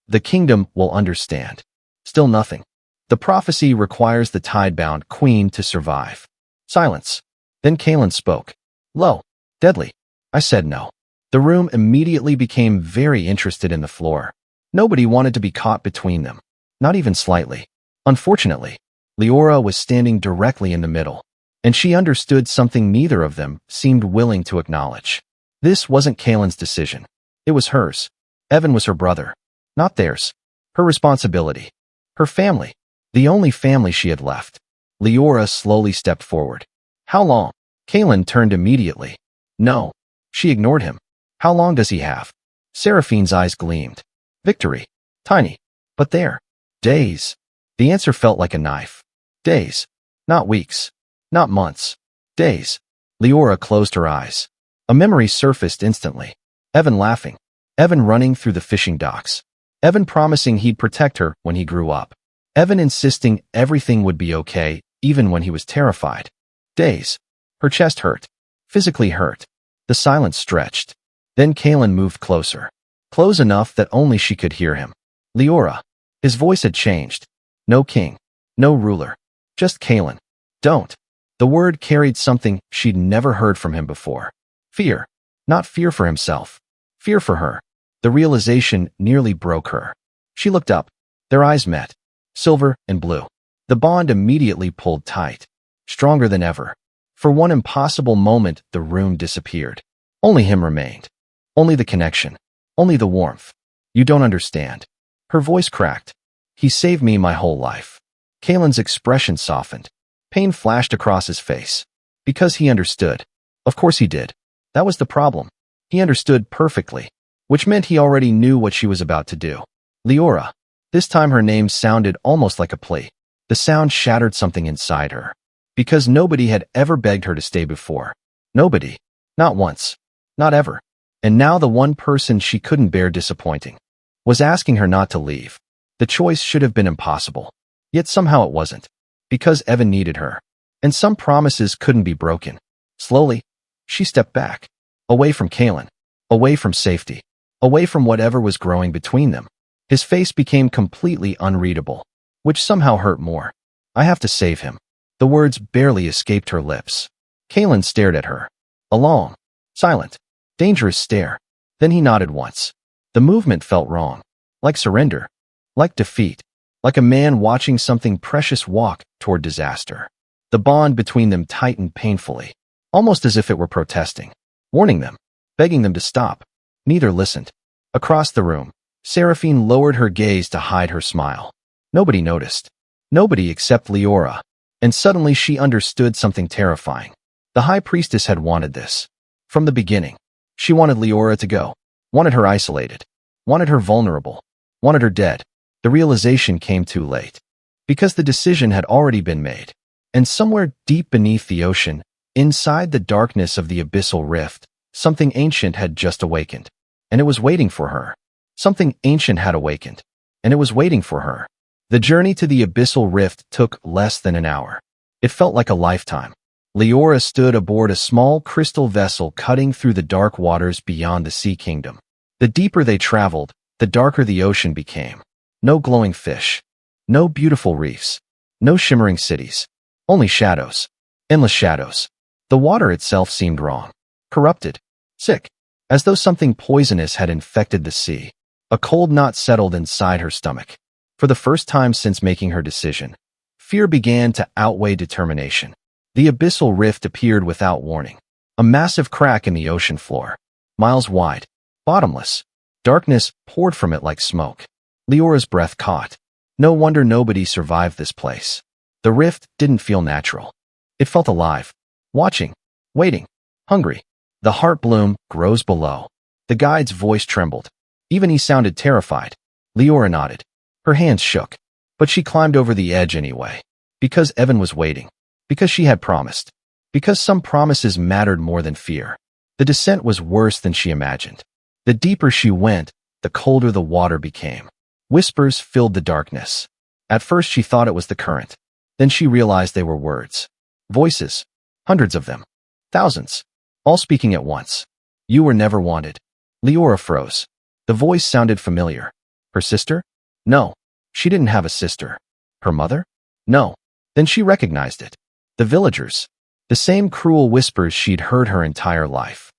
A: The kingdom will understand. Still nothing. The prophecy requires the tidebound queen to survive. Silence. Then Kalen spoke. Low. Deadly. I said no. The room immediately became very interested in the floor. Nobody wanted to be caught between them. Not even slightly. Unfortunately, Leora was standing directly in the middle, and she understood something neither of them seemed willing to acknowledge. This wasn't Kalen's decision. It was hers. Evan was her brother. Not theirs. Her responsibility. Her family. The only family she had left. Leora slowly stepped forward. How long? Kalen turned immediately. No. She ignored him. How long does he have? Seraphine's eyes gleamed. Victory. Tiny. But there. Days. The answer felt like a knife. Days. Not weeks. Not months. Days. Leora closed her eyes. A memory surfaced instantly. Evan laughing. Evan running through the fishing docks. Evan promising he'd protect her when he grew up. Evan insisting everything would be okay, even when he was terrified. Days. Her chest hurt. Physically hurt. The silence stretched. Then Kalen moved closer. Close enough that only she could hear him. Leora. His voice had changed. No king. No ruler. Just Kalen. Don't. The word carried something she'd never heard from him before. Fear. Not fear for himself. Fear for her. The realization nearly broke her. She looked up. Their eyes met. Silver and blue. The bond immediately pulled tight. Stronger than ever. For one impossible moment, the room disappeared. Only him remained. Only the connection. Only the warmth. You don't understand. Her voice cracked. He saved me my whole life. Kalen's expression softened. Pain flashed across his face. Because he understood. Of course he did. That was the problem. He understood perfectly, which meant he already knew what she was about to do. Leora. This time her name sounded almost like a plea. The sound shattered something inside her. Because nobody had ever begged her to stay before. Nobody. Not once. Not ever. And now the one person she couldn't bear disappointing was asking her not to leave. The choice should have been impossible. Yet somehow it wasn't. Because Evan needed her. And some promises couldn't be broken. Slowly, she stepped back. Away from Kalen. Away from safety. Away from whatever was growing between them. His face became completely unreadable, which somehow hurt more. I have to save him. The words barely escaped her lips. Kalen stared at her. A long, silent, dangerous stare. Then he nodded once. The movement felt wrong. Like surrender. Like defeat. Like a man watching something precious walk toward disaster. The bond between them tightened painfully. Almost as if it were protesting. Warning them. Begging them to stop. Neither listened. Across the room, Seraphine lowered her gaze to hide her smile. Nobody noticed. Nobody except Leora. And suddenly she understood something terrifying. The High Priestess had wanted this. From the beginning. She wanted Leora to go. Wanted her isolated. Wanted her vulnerable. Wanted her dead. The realization came too late. Because the decision had already been made. And somewhere deep beneath the ocean, inside the darkness of the abyssal rift, something ancient had just awakened. And it was waiting for her. Something ancient had awakened. And it was waiting for her. The journey to the abyssal rift took less than an hour. It felt like a lifetime. Leora stood aboard a small crystal vessel cutting through the dark waters beyond the Sea Kingdom. The deeper they traveled, the darker the ocean became. No glowing fish. No beautiful reefs. No shimmering cities. Only shadows. Endless shadows. The water itself seemed wrong. Corrupted. Sick. As though something poisonous had infected the sea. A cold knot settled inside her stomach. For the first time since making her decision, fear began to outweigh determination. The abyssal rift appeared without warning. A massive crack in the ocean floor. Miles wide. Bottomless. Darkness poured from it like smoke. Leora's breath caught. No wonder nobody survived this place. The rift didn't feel natural. It felt alive. Watching. Waiting. Hungry. The heart bloom grows below. The guide's voice trembled. Even he sounded terrified. Leora nodded. Her hands shook. But she climbed over the edge anyway. Because Evan was waiting. Because she had promised. Because some promises mattered more than fear. The descent was worse than she imagined. The deeper she went, the colder the water became. Whispers filled the darkness. At first she thought it was the current. Then she realized they were words. Voices. Hundreds of them. Thousands. All speaking at once. You were never wanted. Leora froze. The voice sounded familiar. Her sister? No. She didn't have a sister. Her mother? No. Then she recognized it. The villagers. The same cruel whispers she'd heard her entire life.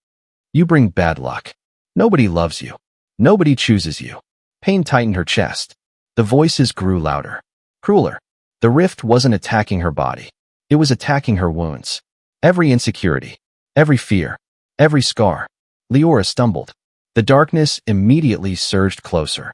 A: You bring bad luck. Nobody loves you. Nobody chooses you. Pain tightened her chest. The voices grew louder. Crueler. The rift wasn't attacking her body. It was attacking her wounds. Every insecurity. Every fear. Every scar. Leora stumbled. The darkness immediately surged closer.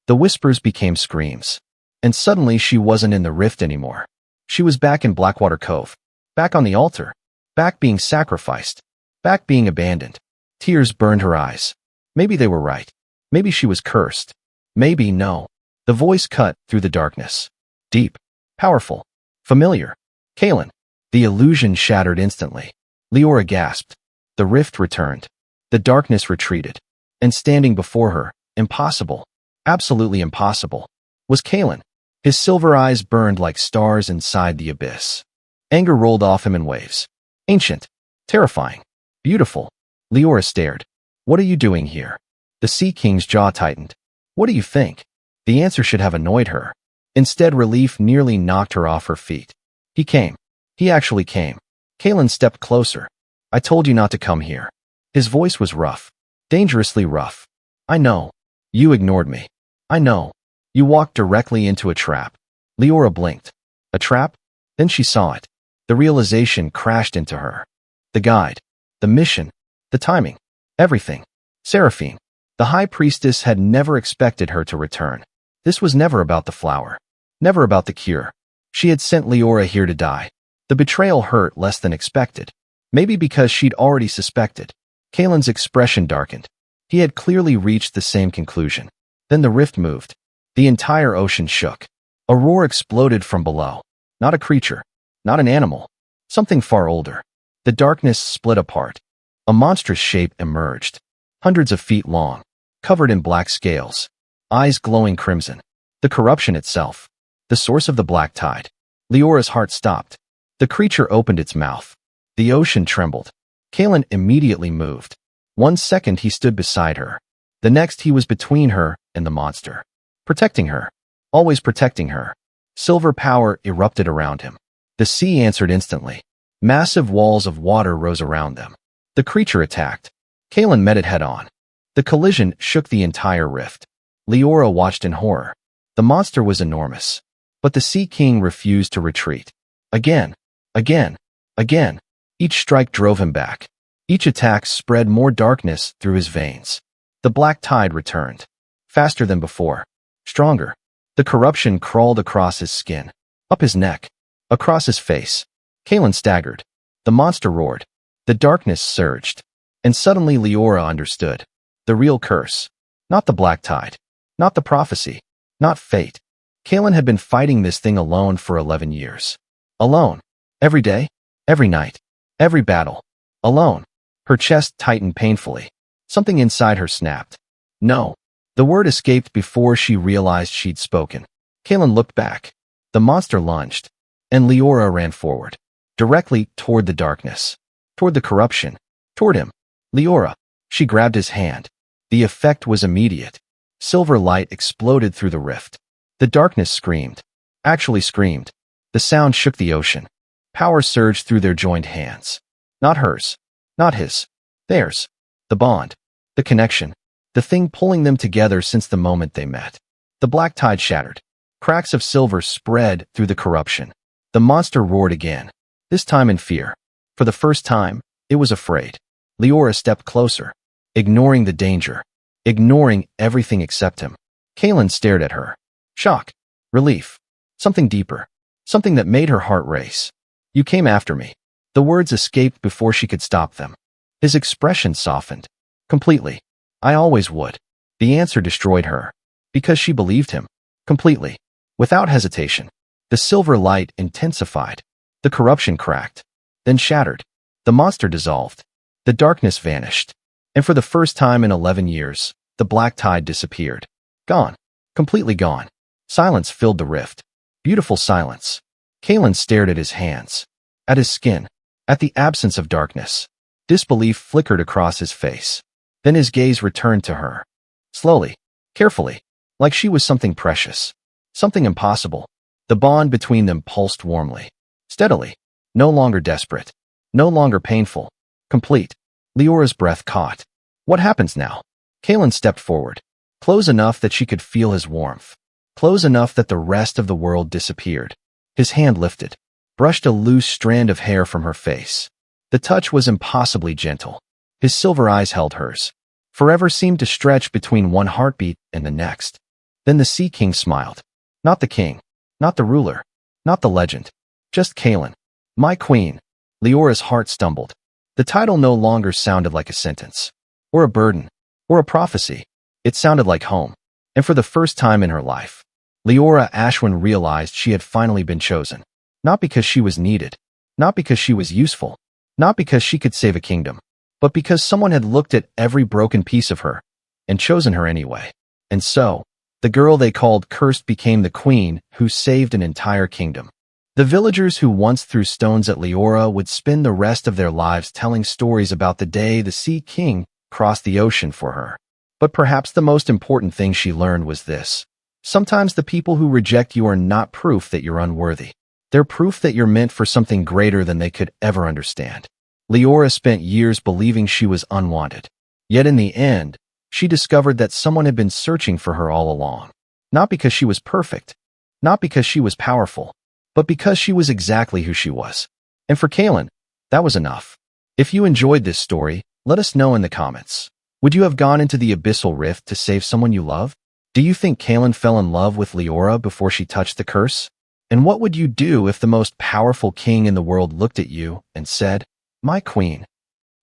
A: The whispers became screams. And suddenly she wasn't in the rift anymore. She was back in Blackwater Cove. Back on the altar. Back being sacrificed. Back being abandoned. Tears burned her eyes. Maybe they were right. Maybe she was cursed. Maybe no. The voice cut through the darkness. Deep. Powerful. Familiar. Kaelin. The illusion shattered instantly. Leora gasped. The rift returned. The darkness retreated. And standing before her, impossible, absolutely impossible, was Kaelin. His silver eyes burned like stars inside the abyss. Anger rolled off him in waves. Ancient. Terrifying. Beautiful. Leora stared. What are you doing here? The Sea King's jaw tightened. What do you think? The answer should have annoyed her. Instead, relief nearly knocked her off her feet. He came. He actually came. Kaelin stepped closer. I told you not to come here. His voice was rough. Dangerously rough. I know. You ignored me. I know. You walked directly into a trap. Leora blinked. A trap? Then she saw it. The realization crashed into her. The guide. The mission. The timing. Everything. Seraphine. The high priestess had never expected her to return. This was never about the flower. Never about the cure. She had sent Leora here to die. The betrayal hurt less than expected. Maybe because she'd already suspected. Kaelin's expression darkened. He had clearly reached the same conclusion. Then the rift moved. The entire ocean shook. A roar exploded from below. Not a creature. Not an animal. Something far older. The darkness split apart. A monstrous shape emerged. Hundreds of feet long. Covered in black scales. Eyes glowing crimson. The corruption itself. The source of the black tide. Leora's heart stopped. The creature opened its mouth. The ocean trembled. Kaelin immediately moved. 1 second he stood beside her. The next he was between her and the monster. Protecting her. Always protecting her. Silver power erupted around him. The sea answered instantly. Massive walls of water rose around them. The creature attacked. Kaelin met it head-on. The collision shook the entire rift. Leora watched in horror. The monster was enormous. But the Sea King refused to retreat. Again. Again. Again. Each strike drove him back. Each attack spread more darkness through his veins. The black tide returned. Faster than before. Stronger. The corruption crawled across his skin. Up his neck. Across his face. Kaelin staggered. The monster roared. The darkness surged. And suddenly Leora understood. The real curse. Not the black tide. Not the prophecy. Not fate. Kaelin had been fighting this thing alone for 11 years. Alone. Every day. Every night. Every battle. Alone. Her chest tightened painfully. Something inside her snapped. No. The word escaped before she realized she'd spoken. Kaelin looked back. The monster lunged. And Leora ran forward. Directly toward the darkness. Toward the corruption. Toward him. Leora. She grabbed his hand. The effect was immediate. Silver light exploded through the rift. The darkness screamed. Actually screamed. The sound shook the ocean. Power surged through their joined hands. Not hers. Not his. Theirs. The bond. The connection. The the thing pulling them together since the moment they met. The black tide shattered. Cracks of silver spread through the corruption. The monster roared again, this time in fear. For the first time, it was afraid. Leora stepped closer, ignoring the danger, ignoring everything except him. Kaelin stared at her. Shock, relief, something deeper, something that made her heart race. You came after me. The words escaped before she could stop them. His expression softened. Completely. I always would. The answer destroyed her. Because she believed him. Completely. Without hesitation. The silver light intensified. The corruption cracked. Then shattered. The monster dissolved. The darkness vanished. And for the first time in 11 years, the black tide disappeared. Gone. Completely gone. Silence filled the rift. Beautiful silence. Kaelin stared at his hands. At his skin. At the absence of darkness. Disbelief flickered across his face. Then his gaze returned to her. Slowly. Carefully. Like she was something precious. Something impossible. The bond between them pulsed warmly. Steadily. No longer desperate. No longer painful. Complete. Leora's breath caught. What happens now? Kaelin stepped forward. Close enough that she could feel his warmth. Close enough that the rest of the world disappeared. His hand lifted. Brushed a loose strand of hair from her face. The touch was impossibly gentle. His silver eyes held hers. Forever seemed to stretch between one heartbeat and the next. Then the Sea King smiled. Not the king. Not the ruler. Not the legend. Just Kaelin. My queen. Leora's heart stumbled. The title no longer sounded like a sentence. Or a burden. Or a prophecy. It sounded like home. And for the first time in her life, Leora Ashwin realized she had finally been chosen. Not because she was needed. Not because she was useful. Not because she could save a kingdom. But because someone had looked at every broken piece of her and chosen her anyway. And so, the girl they called cursed became the queen who saved an entire kingdom. The villagers who once threw stones at Leora would spend the rest of their lives telling stories about the day the Sea King crossed the ocean for her. But perhaps the most important thing she learned was this. Sometimes the people who reject you are not proof that you're unworthy. They're proof that you're meant for something greater than they could ever understand. Leora spent years believing she was unwanted. Yet in the end, she discovered that someone had been searching for her all along. Not because she was perfect. Not because she was powerful. But because she was exactly who she was. And for Kaelin, that was enough. If you enjoyed this story, let us know in the comments. Would you have gone into the abyssal rift to save someone you love? Do you think Kaelin fell in love with Leora before she touched the curse? And what would you do if the most powerful king in the world looked at you and said, "My queen"?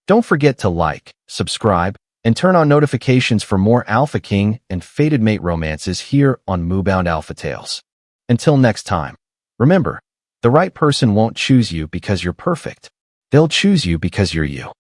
A: Don't forget to like, subscribe, and turn on notifications for more Alpha King and Fated Mate romances here on Moonbound Alpha Tales. Until next time, remember, the right person won't choose you because you're perfect. They'll choose you because you're you.